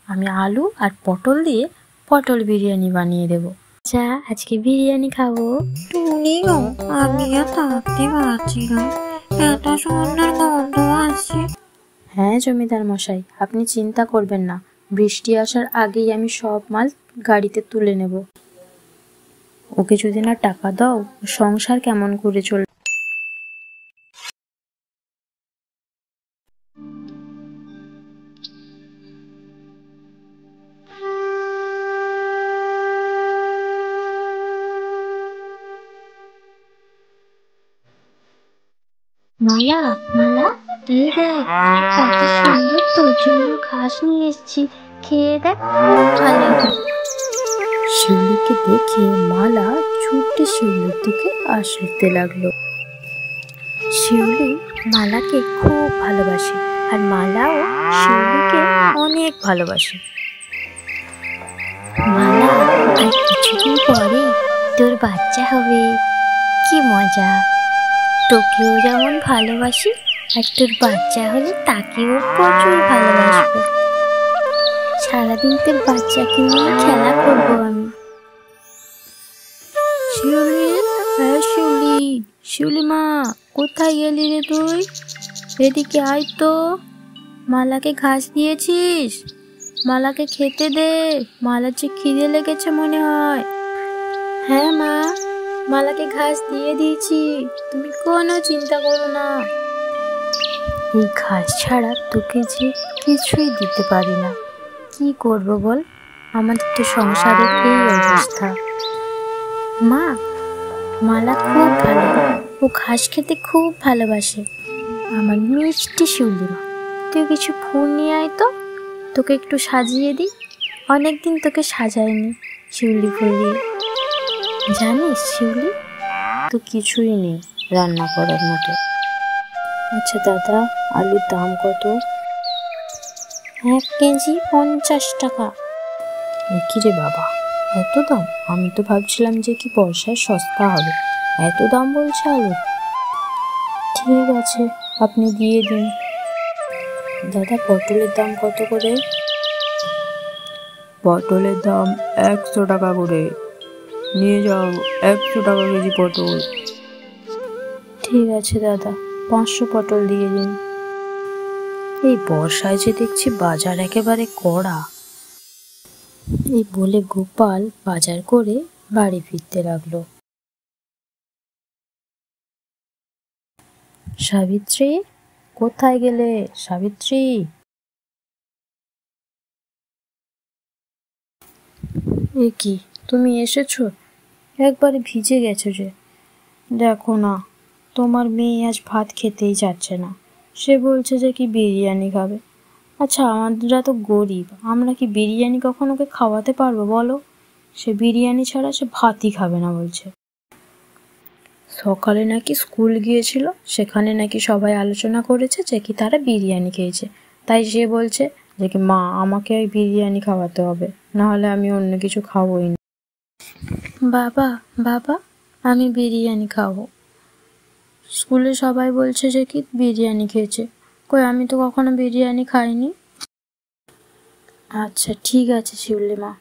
আমি আলু আর পটল দিয়ে পটল বিরিয়ানি বানিয়ে দেবো। যা আজকে বিরিয়ানি খাবো। টুনি গো, আমি আর থাকতে পারছি না, এত সুন্দর গন্ধ আসছে। হ্যাঁ জমিদার মশাই, আপনি চিন্তা করবেন না, বৃষ্টি আসার আগেই আমি সব মাল গাড়িতে তুলে নেব। ওকে যদি না টাকা দাও, সংসার কেমন করে চলবে? মালা, মালা, এই দেখ কত সুন্দর তোর জন্য ঘাস নিয়ে এসেছি, খেয়ে দেখ, খুব ভালো। শিউলিকে দেখে মালা ছুটে শিউলির দিকে আসতে লাগলো। শিউলি মালাকে খুব ভালোবাসে আর মালাও শিউলিকে অনেক ভালোবাসে। মালা, আর কিছুদিন পরে তোর বাচ্চা হবে, কি মজা। তোকেও যেমন ভালোবাসি, আর তোর বাচ্চা হলে তাকেও প্রচুর ভালোবাসবো। সারাদিন তোর বাচ্চাকে নিয়ে খেলা করবো আমি। শিউলি, হ্যাঁ শিউলি, শিউলি মা, কোথায় গেলি রে তুই? এদিকে আয় তো। মালাকে ঘাস দিয়েছিস? মালাকে খেতে দে, মালার যে খিদে লেগেছে মনে হয়। হ্যাঁ মা, মালাকে ঘাস দিয়ে দিয়েছি, তুমি কোনো চিন্তা করো না। এই ঘাস ছাড়া তোকে যে কিছুই দিতে পারি না, কি করব বল, আমাদের তো সংসারের এই অবস্থা। মা, মালা খুব ভালো, ও ঘাস খেতে খুব ভালোবাসে। আমার মিষ্টি শিউলি মা, তুই কিছু ফুল নিয়ে আয় তো, তোকে একটু সাজিয়ে দিই। অনেকদিন তোকে সাজাইনি শিউলি ফুল দিয়ে। জানিস শিউলি, তো কিছুই নেই রান্না করার মতো। আচ্ছা দাদা, আলুর দাম কত? 1 কেজি 50 টাকা। কি রে বাবা, এত দাম? আমি তো ভাবছিলাম যে কি পয়সায় সস্তা হবে, এত দাম বলছে আলুর। ঠিক আছে, আপনি দিয়ে দিন। দাদা, পটলের দাম কত করে? পটলের দাম 100 টাকা করে, নিয়ে যাও, 100 টাকা কেজি পটল। ঠিক আছে দাদা, 500 পটল দিয়ে দিন। এই বর্ষায় যে দেখছি বাজার একেবারে কড়া। এই বলে গোপাল বাজার করে বাড়ি ফিরতে লাগলো। সাবিত্রী, কোথায় গেলে সাবিত্রী? এ কি, তুমি এসেছো? একবারে ভিজে গেছো যে। দেখো না, তোমার মেয়ে আজ ভাত খেতেই চাচ্ছে না, সে বলছে যে কি বিরিয়ানি খাবে। আচ্ছা, আমরা তো গরিব, আমরা কি বিরিয়ানি কখনো ওকে খাওয়াতে পারবো বলো? সে বিরিয়ানি ছাড়া সে ভাতই খাবে না বলছে। সকালে নাকি স্কুল গিয়েছিল, সেখানে নাকি সবাই আলোচনা করেছে যে কি তারা বিরিয়ানি খেয়েছে, তাই সে বলছে যে কি মা, আমাকে ওই বিরিয়ানি খাওয়াতে হবে, নাহলে আমি অন্য কিছু খাবোই না। বাবা, বাবা, আমি বিরিয়ানি খাবো। স্কুলে সবাই বলছে যে কি বিরিয়ানি খেয়েছে, কই আমি তো কখনো বিরিয়ানি খাইনি। আচ্ছা ঠিক আছে শিউলি মা,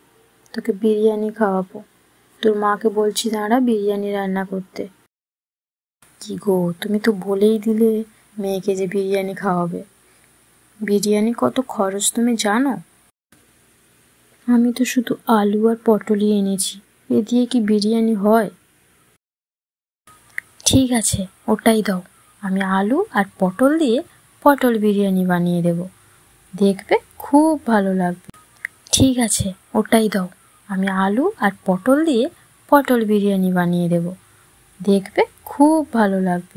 তোকে বিরিয়ানি খাওয়াবো। তোর মাকে বলছি দাঁড়া বিরিয়ানি রান্না করতে। কি গো, তুমি তো বলেই দিলে মেয়েকে যে বিরিয়ানি খাওয়াবে। বিরিয়ানি কত খরচ তুমি জানো? আমি তো শুধু আলু আর পটলই এনেছি, এ দিয়ে কি বিরিয়ানি হয়? ঠিক আছে, ওটাই দাও, আমি আলু আর পটল দিয়ে পটল বিরিয়ানি বানিয়ে দেব, দেখবে খুব ভালো লাগবে। ঠিক আছে, ওটাই দাও, আমি আলু আর পটল দিয়ে পটল বিরিয়ানি বানিয়ে দেব, দেখবে খুব ভালো লাগবে।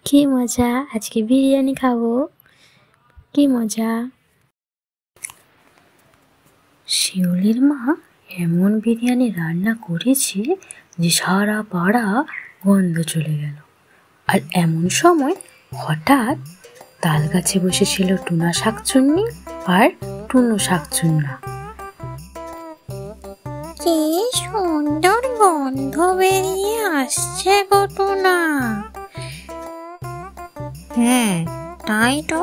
কি মজা, আজকে বিরিয়ানি খাবো, কি মজা। শিউলির মা এমন বিরিয়ানি রান্না করেছে যে সারা পাড়া গন্ধ চলে গেল। আর এমন সময় হঠাৎ তাল গাছে বসেছিল টুনা শাকচুন্নি আর টুনু শাকচুন্না। কি সুন্দর গন্ধ বেরিয়ে আসছে গো টুনা। হ্যাঁ তাই তো,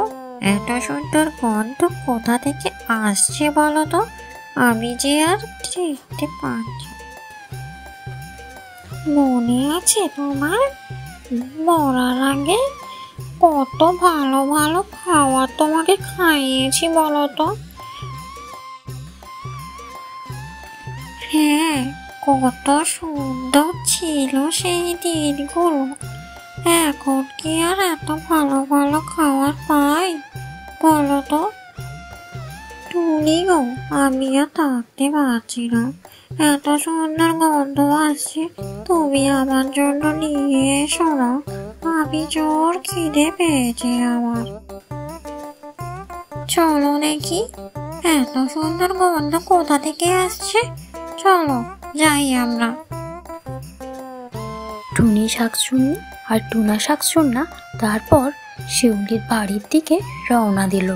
এত সুন্দর গন্ধ কোথা থেকে আসছে বলো তো? আমি যে আর দেখতে পাচ্ছি। মনে আছে তোমার মরার আগে কত ভালো ভালো খাবার তোমাকে খাইয়েছি বলো তো? হ্যাঁ, কত সুন্দর ছিল সেই দিনগুলো। এখন কি আর এত ভালো ভালো খাবার পাই বলো তো? টুনি গো, আমি আর থাকতে পারছি না। এত সুন্দর গন্ধ আসছে, তুমি আমার জন্য নিয়ে এসো না। আমি জোর খিদে পেয়েছে আমার। চলো দেখি এত সুন্দর গন্ধ কোথা থেকে আসছে। চলো যাই আমরা। টুনি শাকচুন্নি আর টুনা শাকচুন্না তারপর শিউলির বাড়ির দিকে রওনা দিল।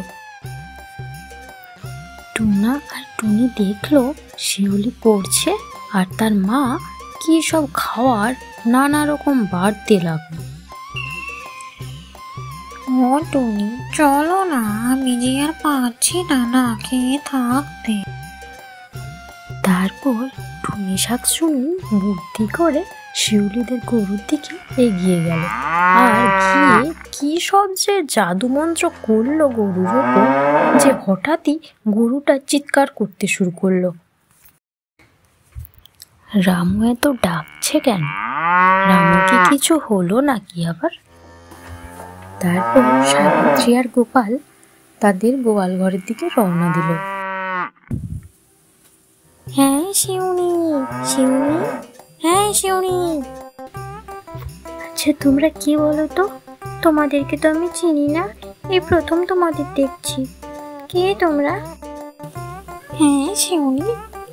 টুনা আর টুনি দেখলো শিউলি পড়ছে আর তার মা কি সব খাওয়ার নানা রকম বাড়তে লাগলো। ও টুনি, চলো না, আমি যে আর পারছি না না খেয়ে থাকতে। তারপর টুনি শাকচুন্নি বুদ্ধি করে শিউলিদের গরুর দিকে এগিয়ে গেল আর গিয়ে কি সব যে জাদু মন্ত্র করলো গরুর ওপর যে হঠাৎই গরুটা চিৎকার করতে শুরু করলো। রামু এত ডাকছে কেন? রামু কি কিছু হলো নাকি আবার? তারপর সাবিত্রী আর গোপাল তাদের গোয়াল ঘরের দিকে রওনা দিল। হ্যাঁ শিউনি, শিউনি, হ্যাঁ শিউনি। আচ্ছা তোমরা কি বলো তো? তোমাদেরকে তো আমি চিনি না, এই প্রথম তোমাদের দেখছি। কে তোমরা? হ্যাঁ শিউনি,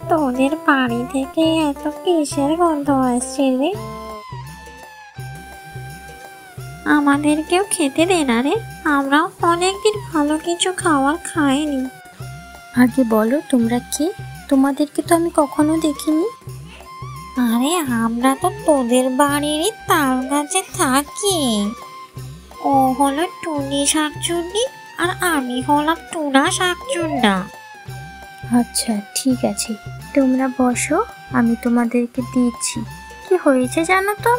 তোদের বাড়ি থেকে এত কিসের গন্ধ আসছে রে? আমাদেরকেও খেতে দে না রে, আমরাও অনেকদিন ভালো কিছু খাবার খাইনি। আগে বলো তোমরা কে? তোমাদেরকে তো আমি কখনো দেখিনি। আরে আমরা তো তোদের বাড়িরই তাল গাছে থাকি। ও হলো টুনি শাকচুন্নি আর আমি হলাম টুনা শাকচুন্না। আচ্ছা ঠিক আছে, তোমরা বসো, আমি তোমাদেরকে দিচ্ছি। কি হয়েছে জানো তো?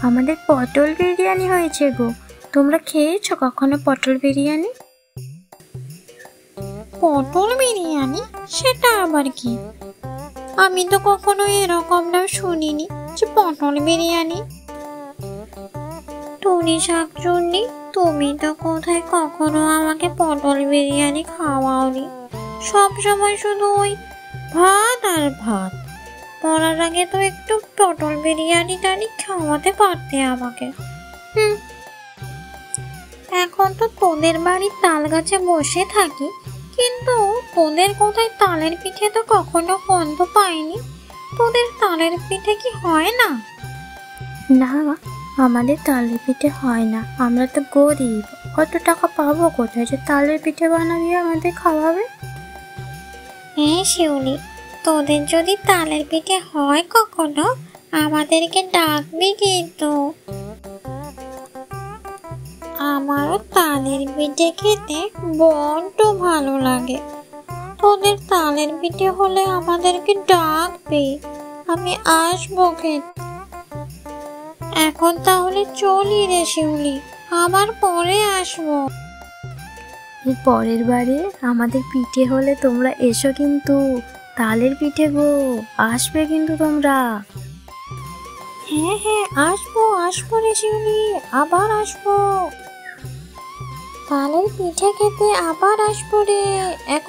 আমাদের পটল বিরিয়ানি হয়েছে গো। তোমরা খেয়েছো কখনো পটল বিরিয়ানি? পটল বিরিয়ানি? সেটা আবার কি? আমি তো কখনো এরকম নাম শুনিনি যে পটল বিরিয়ানি। টুনি শাকচুন্নি, তুমি তো কোথায় কখনো আমাকে পটল বিরিয়ানি খাওয়াওনি। সবসময় শুধু ওই ভাত আর ভাত। মরার আগে তো একটু পটল বিরিয়ানি টানি খাওয়াতে পারতে আমাকে। এখন তো তোদের বাড়ির তাল গাছে বসে থাকি, কিন্তু তোদের কোথায় তালের পিঠে তো কখনো গন্ধ পাইনি। তোদের তালের পিঠে কি হয় না? না, আমাদের তালের পিঠে হয় না। আমরা তো গরিব, অত টাকা পাবো কোথায় যে তালের পিঠে বানাবি আমাদের খাওয়াবে? হ্যাঁ শিউলি, তোদের যদি তালের পিঠে হয় কখনো আমাদেরকে ডাকবি কিন্তু। আমারও তালের পিঠে খেতে বড্ড ভালো লাগে। তোদের তালের পিঠে হলে আমাদেরকে ডাকবি, আমি আসবো খেতে। এখন তাহলে চলি রে শিউলি, আবার পরে আসবো। এর পরের বারে আমাদের পিঠে হলে তোমরা এসো কিন্তু। তালের পিঠে গো, আসবে কিন্তু তোমরা। হ্যাঁ হ্যাঁ, আসবো আসবো রে শিউলি, আবার আসবো। তালের পিঠে খেতে আবার আসবো রে। এখন